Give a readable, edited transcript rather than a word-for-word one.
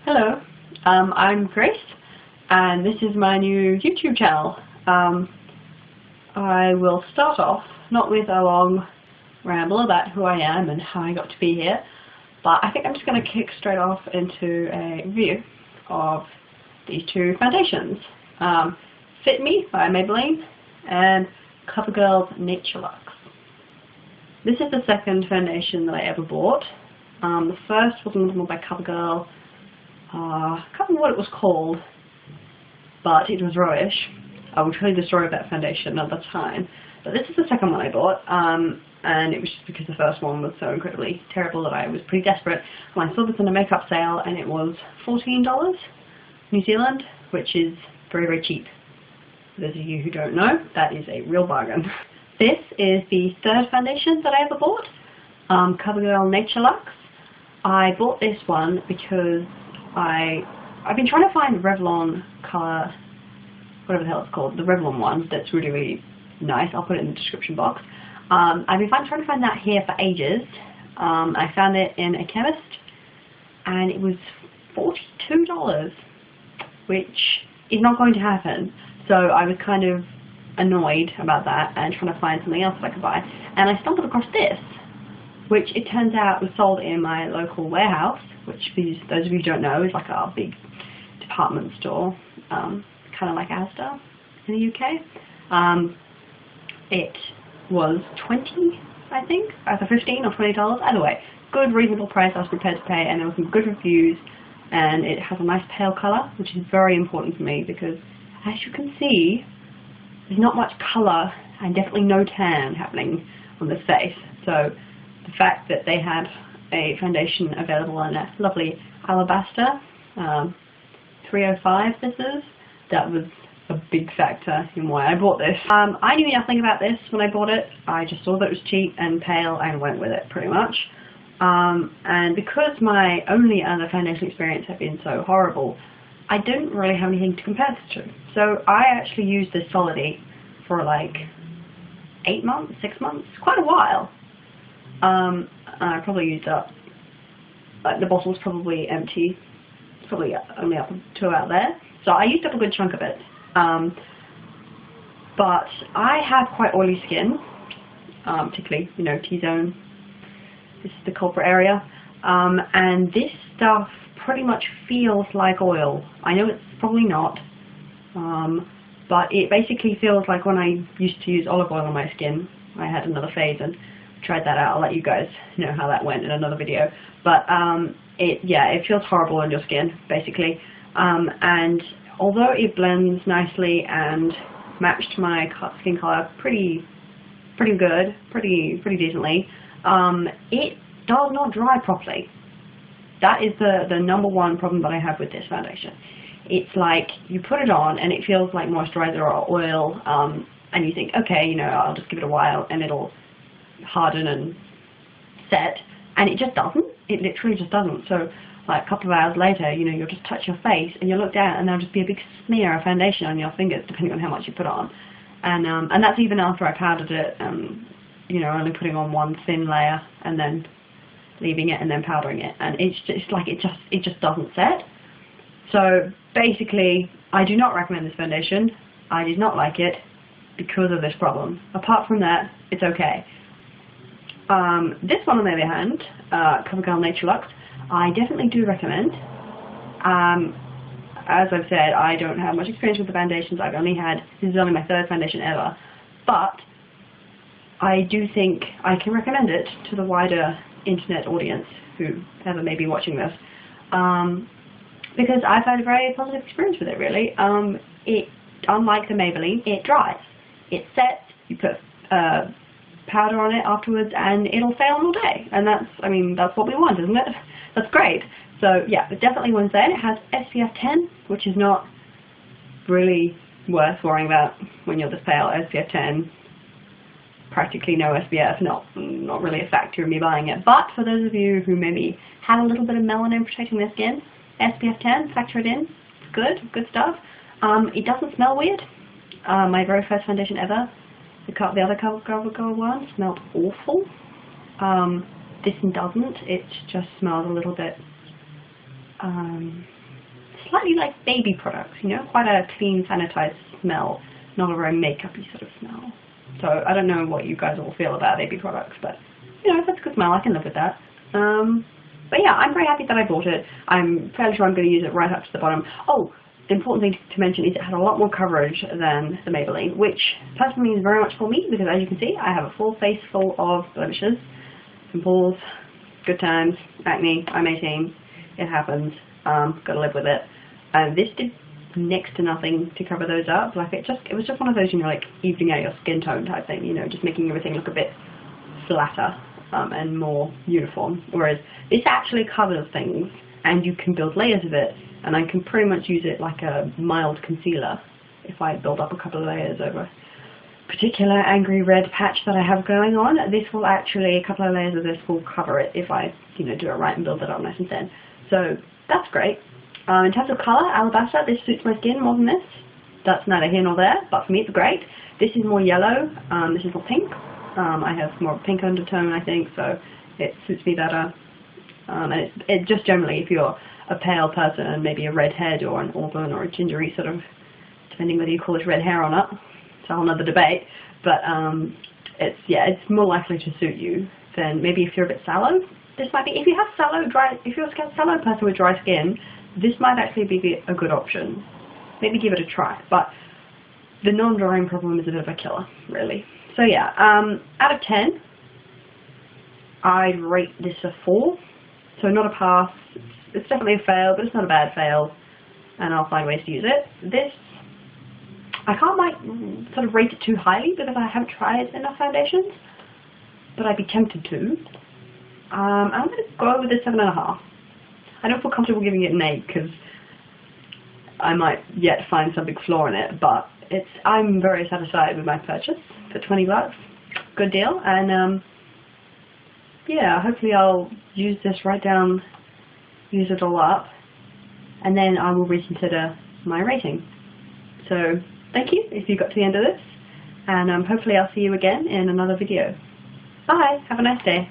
Hello, I'm Grace, and this is my new YouTube channel. I will start off not with a long ramble about who I am and how I got to be here, but I think I'm just going to kick straight off into a review of these two foundations. Fit Me by Maybelline and Covergirl's Natureluxe. This is the second foundation that I ever bought. The first was another one by Covergirl. I can't remember what it was called, but it was rubbish. I will tell you the story of that foundation another time. But this is the second one I bought, and it was just because the first one was so incredibly terrible that I was pretty desperate. And I saw this in a makeup sale, and it was $14 New Zealand, which is very, very cheap. For those of you who don't know, that is a real bargain. This is the third foundation that I ever bought, Covergirl Natureluxe. I bought this one because I've been trying to find Revlon colour, whatever the hell it's called, the Revlon one that's really, really nice. I'll put it in the description box. I've been trying to find that here for ages. I found it in a chemist and it was $42, which is not going to happen. So I was kind of annoyed about that and trying to find something else that I could buy. And I stumbled across this, which it turns out was sold in my local warehouse, which for those of you who don't know is like a big department store, kind of like Asda in the UK. It was $20, I think, either $15 or $20, either way. Good, reasonable price I was prepared to pay, and there were some good reviews, and it has a nice pale colour, which is very important for me because, as you can see, there's not much colour and definitely no tan happening on this face. So the fact that they had a foundation available in a lovely alabaster 305 this is, that was a big factor in why I bought this. I knew nothing about this when I bought it. I just saw that it was cheap and pale and went with it pretty much. And because my only other foundation experience had been so horrible, I didn't really have anything to compare this to. So I actually used this solidly for like 8 months, 6 months, quite a while. I probably used up, like the bottle's probably empty, it's probably only up to about there, so I used up a good chunk of it. But I have quite oily skin, particularly, you know, T-zone, this is the culprit area, and this stuff pretty much feels like oil. I know it's probably not, but it basically feels like when I used to use olive oil on my skin. I had another phase and tried that out. I'll let you guys know how that went in another video. But it feels horrible on your skin, basically. And although it blends nicely and matched my skin color pretty good, pretty decently, it does not dry properly. That is the number one problem that I have with this foundation. It's like you put it on and it feels like moisturizer or oil, and you think, okay, you know, I'll just give it a while and it'll harden and set, and it just doesn't. It literally just doesn't. So like a couple of hours later, you know, you'll just touch your face and you'll look down and there'll just be a big smear of foundation on your fingers, depending on how much you put on. And that's even after I powdered it, you know, only putting on one thin layer and then leaving it and then powdering it, and it's like it just doesn't set. So basically, I do not recommend this foundation. I did not like it because of this problem. Apart from that, it's okay. This one on the other hand, Covergirl Natureluxe, I definitely do recommend. As I've said, I don't have much experience with the foundations. This is only my third foundation ever, but I do think I can recommend it to the wider internet audience whoever may be watching this, because I've had a very positive experience with it, really. Unlike the Maybelline, it dries. It sets, you put powder on it afterwards and it'll stay on all day, and that's what we want, isn't it? That's great. So yeah, it definitely wins there. It has SPF 10, which is not really worth worrying about when you're this pale. SPF 10, practically no SPF, not really a factor in me buying it. But for those of you who maybe have a little bit of melanin protecting their skin, SPF 10, factor it in. It's good stuff. It doesn't smell weird. My very first foundation ever, the other Covergirl one, smelled awful. This one doesn't. It just smells a little bit slightly like baby products, you know, quite a clean, sanitized smell, not a very makeup-y sort of smell. So I don't know what you guys all feel about baby products, but you know, if it's a good smell, I can live with that. But yeah, I'm very happy that I bought it. I'm fairly sure I'm going to use it right up to the bottom. Oh, the important thing to mention is it had a lot more coverage than the Maybelline, which personally is very much for me, because as you can see, I have a full face full of blemishes, pimples, good times, acne, I'm 18, it happens, gotta live with it. This did next to nothing to cover those up. Like it was just one of those, you know, like evening out your skin tone type thing, you know, just making everything look a bit flatter and more uniform. Whereas this actually covers things, and you can build layers of it, and I can pretty much use it like a mild concealer if I build up a couple of layers over a particular angry red patch that I have going on. This will actually, a couple of layers of this will cover it if I, you know, do it right and build it up nice and thin. So that's great. In terms of colour, Alabaster, this suits my skin more than this. That's neither here nor there, but for me it's great. This is more yellow, this is more pink. I have more pink undertone, I think, so it suits me better. And it just generally, if you're a pale person and maybe a redhead or an auburn or a gingery sort of, depending whether you call it red hair or not, it's a whole other debate, but it's more likely to suit you than maybe if you're a bit sallow. This might be, if you have if you're a sallow person with dry skin, this might actually be a good option. Maybe give it a try, but the non-drying problem is a bit of a killer, really. So yeah, out of 10, I'd rate this a 4. So not a pass. It's definitely a fail, but it's not a bad fail, and I'll find ways to use it. This, I can't like sort of rate it too highly because I haven't tried enough foundations, but I'd be tempted to. I'm going to go with a 7.5. I don't feel comfortable giving it an 8 because I might yet find some big flaw in it, but I'm very satisfied with my purchase for 20 bucks. Good deal, and yeah, hopefully I'll use this use it all up, and then I will reconsider my rating. So thank you if you got to the end of this, and hopefully I'll see you again in another video. Bye, have a nice day.